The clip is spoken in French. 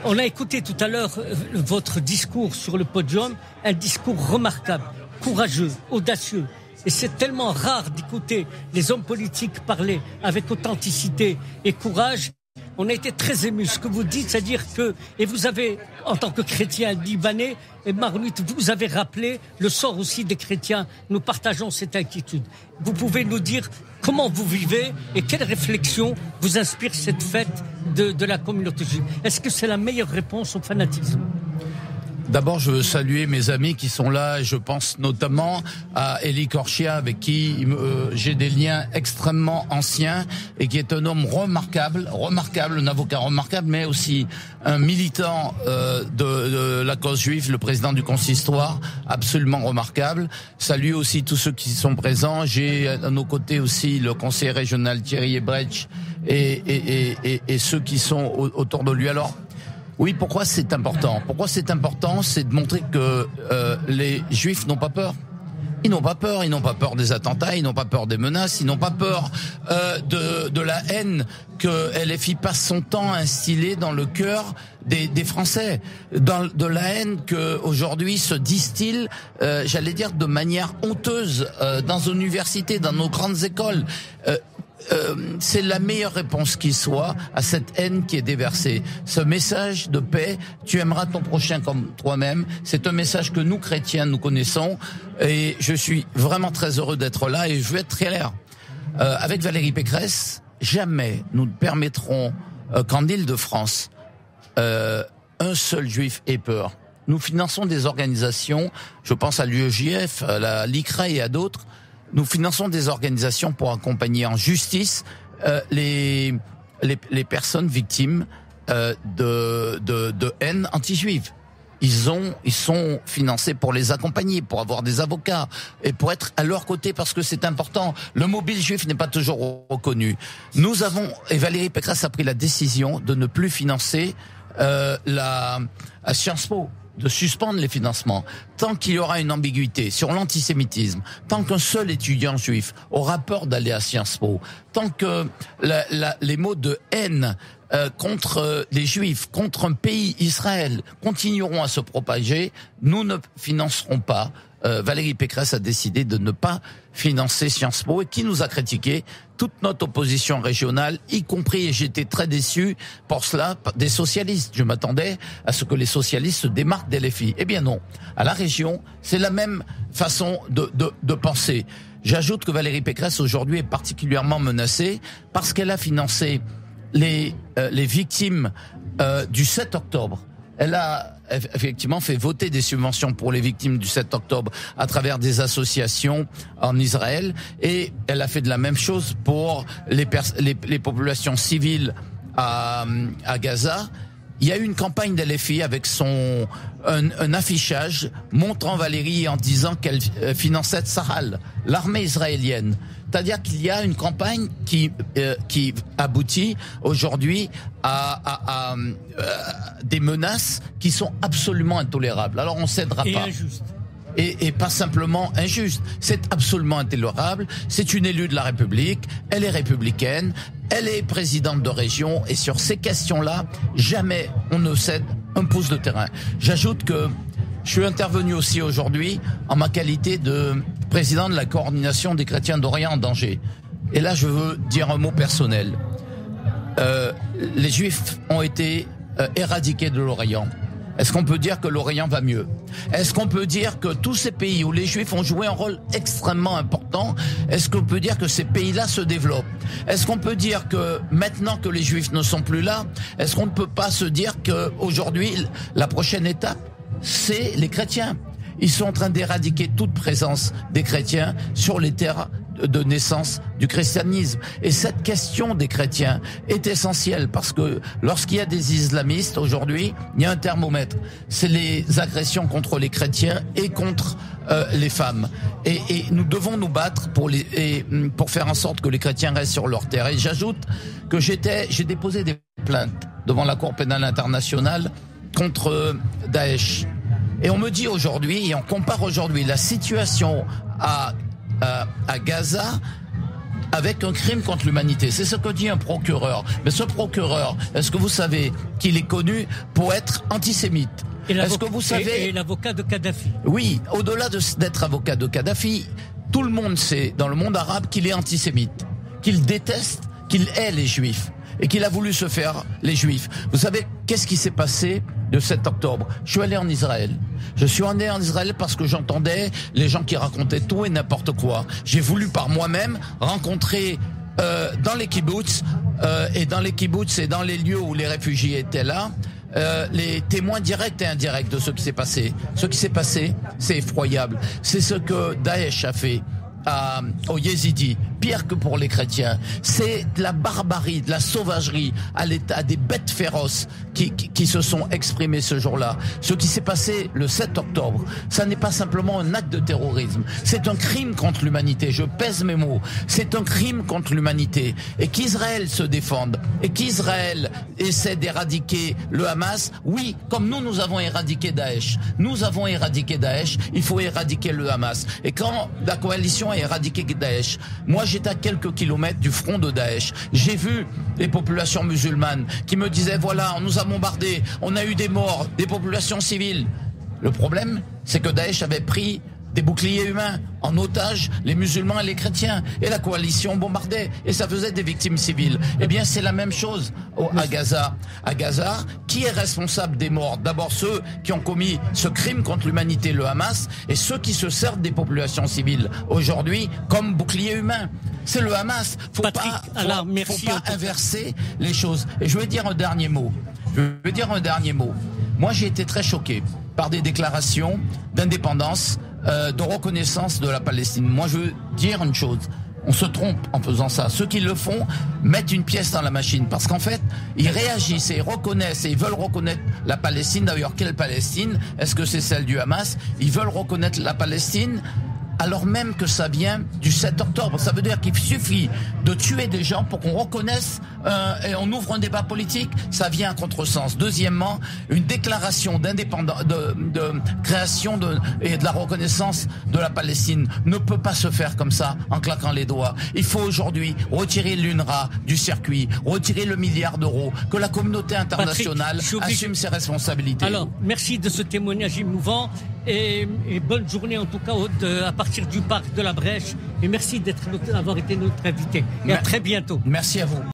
On a écouté tout à l'heure votre discours sur le podium, un discours remarquable, courageux, audacieux. Et c'est tellement rare d'écouter les hommes politiques parler avec authenticité et courage. On a été très émus. Ce que vous dites, c'est-à-dire que, et vous avez, en tant que chrétien libanais, et Marmite, vous avez rappelé le sort aussi des chrétiens. Nous partageons cette inquiétude. Vous pouvez nous dire comment vous vivez et quelle réflexion vous inspire cette fête de la communauté juive. Est-ce que c'est la meilleure réponse au fanatisme ? D'abord, je veux saluer mes amis qui sont là. Je pense notamment à Elie Korchia, avec qui j'ai des liens extrêmement anciens et qui est un homme remarquable, un avocat remarquable, mais aussi un militant de la cause juive, le président du consistoire, absolument remarquable. Salut aussi tous ceux qui sont présents. J'ai à nos côtés aussi le conseiller régional Thierry Ebrecht et ceux qui sont autour de lui. Alors, oui, pourquoi c'est important ? C'est de montrer que les Juifs n'ont pas peur. Ils n'ont pas peur des attentats, ils n'ont pas peur des menaces, ils n'ont pas peur de la haine que LFI passe son temps à instiller dans le cœur des Français, de la haine que aujourd'hui se distille, j'allais dire de manière honteuse dans nos universités, dans nos grandes écoles. C'est la meilleure réponse qui soit à cette haine qui est déversée. Ce message de paix, tu aimeras ton prochain comme toi-même, c'est un message que nous, chrétiens, nous connaissons, et je suis vraiment très heureux d'être là, et je veux être très clair. Avec Valérie Pécresse, jamais nous ne permettrons qu'en Île-de-France, un seul juif ait peur. Nous finançons des organisations, je pense à l'UEJF, à l'ICRA et à d'autres. Nous finançons des organisations pour accompagner en justice les personnes victimes de haine anti-juive. Ils sont financés pour les accompagner, pour avoir des avocats et pour être à leur côté, parce que c'est important. Le mobile juif n'est pas toujours reconnu. Et Valérie Pécresse a pris la décision de ne plus financer à Sciences Po, de suspendre les financements, tant qu'il y aura une ambiguïté sur l'antisémitisme, tant qu'un seul étudiant juif aura peur d'aller à Sciences Po, tant que les mots de haine contre les Juifs, contre un pays, Israël, continueront à se propager, nous ne financerons pas. Valérie Pécresse a décidé de ne pas financer Sciences Po, et qui nous a critiqué toute notre opposition régionale, y compris, et j'étais très déçu pour cela, des socialistes. Je m'attendais à ce que les socialistes se démarquent des LFI. Eh bien non. À la région, c'est la même façon de penser. J'ajoute que Valérie Pécresse aujourd'hui est particulièrement menacée parce qu'elle a financé les victimes du 7 octobre. Elle a effectivement fait voter des subventions pour les victimes du 7 octobre à travers des associations en Israël, et elle a fait de la même chose pour les populations civiles à Gaza. Il y a eu une campagne d'LFI avec un affichage montrant Valérie en disant qu'elle finançait Tsahal, l'armée israélienne. C'est-à-dire qu'il y a une campagne qui aboutit aujourd'hui à des menaces qui sont absolument intolérables. Alors on cédera pas. Injuste. Et pas simplement injuste, c'est absolument intolérable. C'est une élue de la République, elle est républicaine, elle est présidente de région, et sur ces questions-là, jamais on ne cède un pouce de terrain. J'ajoute que je suis intervenu aussi aujourd'hui en ma qualité de président de la coordination des chrétiens d'Orient en danger. Et là, je veux dire un mot personnel. Les Juifs ont été éradiqués de l'Orient. Est-ce qu'on peut dire que l'Orient va mieux ? Est-ce qu'on peut dire que tous ces pays où les Juifs ont joué un rôle extrêmement important, est-ce qu'on peut dire que ces pays-là se développent ? Est-ce qu'on peut dire que maintenant que les Juifs ne sont plus là, est-ce qu'on ne peut pas se dire qu'aujourd'hui, la prochaine étape, c'est les chrétiens ? Ils sont en train d'éradiquer toute présence des chrétiens sur les terres de naissance du christianisme. Et cette question des chrétiens est essentielle, parce que lorsqu'il y a des islamistes aujourd'hui, il y a un thermomètre. C'est les agressions contre les chrétiens et contre les femmes. Et nous devons nous battre pour faire en sorte que les chrétiens restent sur leur terre. Et j'ajoute que j'ai déposé des plaintes devant la Cour pénale internationale contre Daesh. Et on me dit aujourd'hui, et on compare aujourd'hui la situation à Gaza avec un crime contre l'humanité. C'est ce que dit un procureur. Mais ce procureur, est-ce que vous savez qu'il est connu pour être antisémite? Est-ce que vous savez... Et l'avocat de Kadhafi. Oui, au-delà d'être avocat de Kadhafi, tout le monde sait, dans le monde arabe, qu'il est antisémite, qu'il déteste, qu'il hait les juifs, et qu'il a voulu se faire les juifs. Vous savez, qu'est-ce qui s'est passé de 7 octobre? Je suis allé en Israël. Je suis allé en Israël parce que j'entendais les gens qui racontaient tout et n'importe quoi. J'ai voulu par moi-même rencontrer dans les kibbutz, et dans les kibbutz et dans les lieux où les réfugiés étaient là, les témoins directs et indirects de ce qui s'est passé. Ce qui s'est passé, c'est effroyable. C'est ce que Daesh a fait aux Yézidis, pire que pour les chrétiens. C'est de la barbarie, de la sauvagerie à des bêtes féroces qui se sont exprimées ce jour-là. Ce qui s'est passé le 7 octobre, ça n'est pas simplement un acte de terrorisme, c'est un crime contre l'humanité. Je pèse mes mots. C'est un crime contre l'humanité. Et qu'Israël se défende, et qu'Israël essaie d'éradiquer le Hamas, oui, comme nous avons éradiqué Daesh. Nous avons éradiqué Daesh, il faut éradiquer le Hamas. Et quand la coalition a éradiqué Daesh, moi j'étais à quelques kilomètres du front de Daesh. J'ai vu les populations musulmanes qui me disaient, voilà, on nous a bombardés, on a eu des morts, des populations civiles. Le problème, c'est que Daesh avait pris des boucliers humains en otage les musulmans et les chrétiens, et la coalition bombardait, et ça faisait des victimes civiles. Eh bien, c'est la même chose à Gaza. À Gaza, qui est responsable des morts? D'abord ceux qui ont commis ce crime contre l'humanité, le Hamas, et ceux qui se servent des populations civiles aujourd'hui comme boucliers humains. C'est le Hamas. Faut pas inverser les choses. Et je vais dire un dernier mot. Moi, j'ai été très choqué par des déclarations d'indépendance, de reconnaissance de la Palestine. Moi, je veux dire une chose. On se trompe en faisant ça. Ceux qui le font mettent une pièce dans la machine. Parce qu'en fait, ils réagissent et ils reconnaissent et ils veulent reconnaître la Palestine. D'ailleurs, quelle Palestine? Est-ce que c'est celle du Hamas? Ils veulent reconnaître la Palestine alors même que ça vient du 7 octobre. Ça veut dire qu'il suffit de tuer des gens pour qu'on reconnaisse et on ouvre un débat politique. Ça vient à contresens. Deuxièmement, une déclaration d'indépendance, de création et de la reconnaissance de la Palestine ne peut pas se faire comme ça en claquant les doigts. Il faut aujourd'hui retirer l'UNRWA du circuit, retirer le milliard d'euros, que la communauté internationale assume ses responsabilités. Alors, merci de ce témoignage émouvant et bonne journée en tout cas à partir du parc de la Brèche, et merci d'avoir été notre invité, et à très bientôt. Merci à vous.